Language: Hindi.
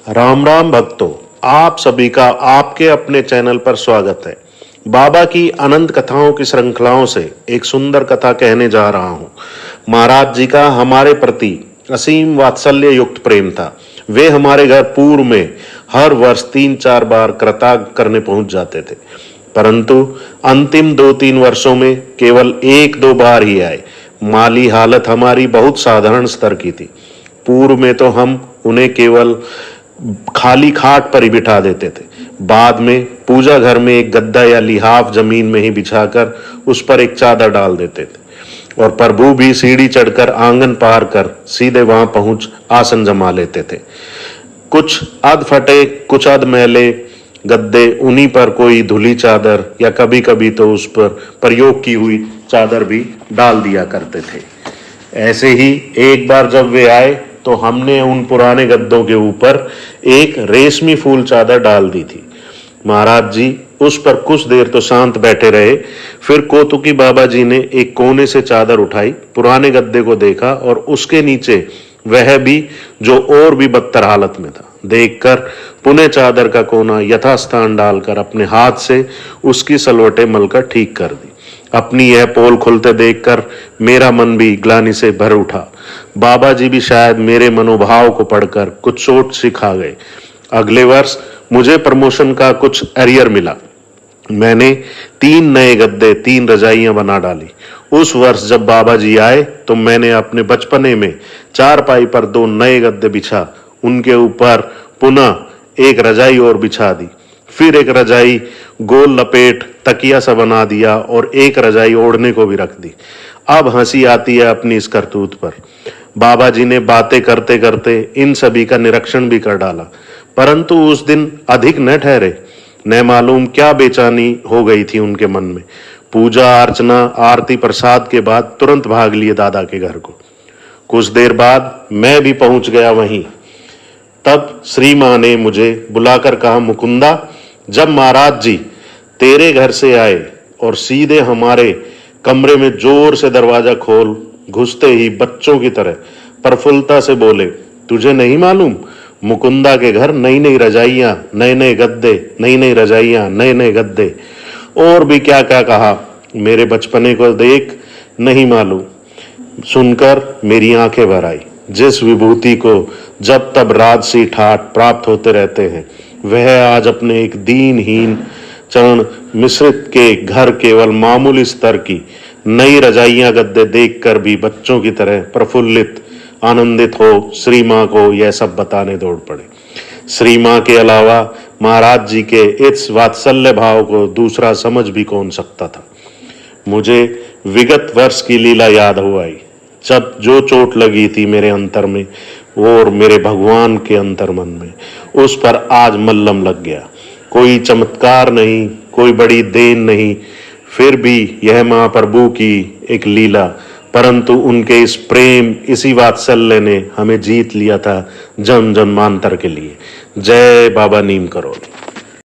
राम राम भक्तों, आप सभी का आपके अपने चैनल पर स्वागत है। बाबा की अनंत कथाओं की श्रृंखलाओं से एक सुंदर कथा कहने जा रहा हूँ। महाराज जी का हमारे प्रति असीम वात्सल्य युक्त प्रेम था। वे हमारे घर पूर्व में हर वर्ष 3-4 बार कृतार्घ करने पहुंच जाते थे, परंतु अंतिम 2-3 वर्षों में केवल 1-2 बार ही आए। माली हालत हमारी बहुत साधारण स्तर की थी। पूर्व में तो हम उन्हें केवल खाली खाट पर ही बिठा देते थे। बाद में पूजा घर में एक गद्दा या लिहाफ जमीन में ही बिछाकर उस पर एक चादर डाल देते थे और प्रभु भी सीढ़ी चढ़कर आंगन पार कर सीधे वहां पहुंच आसन जमा लेते थे। कुछ अध फटे, कुछ अध मैले गद्दे, उन्हीं पर कोई धुली चादर या कभी कभी तो उस पर प्रयोग की हुई चादर भी डाल दिया करते थे। ऐसे ही एक बार जब वे आए तो हमने उन पुराने गद्दों के ऊपर एक रेशमी फूल चादर डाल दी थी। महाराज जी उस पर कुछ देर तो शांत बैठे रहे। फिर कौतुकी बाबा जी ने एक कोने से चादर उठाई, पुराने गद्दे को देखा और उसके नीचे वह भी, जो और भी बदतर हालत में था, देखकर पुनः चादर का कोना यथास्थान डालकर अपने हाथ से उसकी सलवटें मलकर ठीक कर दी। अपनी यह पोल खुलते देखकर मेरा मन भी ग्लानि से भर उठा। बाबा जी भी शायद मेरे मनोभाव को पढ़कर कुछ सोच सी खा गए। अगले वर्ष मुझे प्रमोशन का कुछ एरियर मिला। मैंने 3 नए गद्दे, 3 रजाइयां बना डाली। उस वर्ष जब बाबा जी आए तो मैंने अपने बचपने में चारपाई पर 2 नए गद्दे बिछा, उनके ऊपर पुनः एक रजाई और बिछा दी। फिर एक रजाई गोल लपेट तकिया सा बना दिया और एक रजाई ओढ़ने को भी रख दी। अब हंसी आती है अपनी इस करतूत पर। बाबा जी ने बातें करते करते इन सभी का निरीक्षण भी कर डाला, परंतु उस दिन अधिक न ठहरे। न मालूम क्या बेचैनी हो गई थी उनके मन में। पूजा अर्चना आरती प्रसाद के बाद तुरंत भाग लिए दादा के घर को। कुछ देर बाद मैं भी पहुंच गया वहीं। तब श्री मां ने मुझे बुलाकर कहा, मुकुंदा, जब महाराज जी तेरे घर से आए और सीधे हमारे कमरे में जोर से दरवाजा खोल घुसते ही बच्चों की तरह प्रफुल्लता से बोले, तुझे नहीं मालूम, मुकुंदा के घर नई नई रजाइयां, नए नए गद्दे, नई नई रजाइयां, नए नए गद्दे, और भी क्या क्या कहा। मेरे बचपने को देख नहीं मालूम। सुनकर मेरी आंखें भर आई। जिस विभूति को जब तब राजसी ठाट प्राप्त होते रहते हैं, वह आज अपने एक दीनहीन चरण मिश्रित के घर केवल मामूली स्तर की नई रजाइयां गद्दे देखकर भी बच्चों की तरह प्रफुल्लित आनंदित हो श्री मां को यह सब बताने दौड़ पड़े। श्री मां के अलावा महाराज जी के इस वात्सल्य भाव को दूसरा समझ भी कौन सकता था। मुझे विगत वर्ष की लीला याद हो आई, जब जो चोट लगी थी मेरे अंतर में और मेरे भगवान के अंतर्मन में, उस पर आज मल्लम लग गया। कोई चमत्कार नहीं, कोई बड़ी देन नहीं, फिर भी यह महाप्रभु की एक लीला, परंतु उनके इस प्रेम, इसी वात्सल्य ने हमें जीत लिया था जन्म जन्मांतर के लिए। जय बाबा नीम करोल।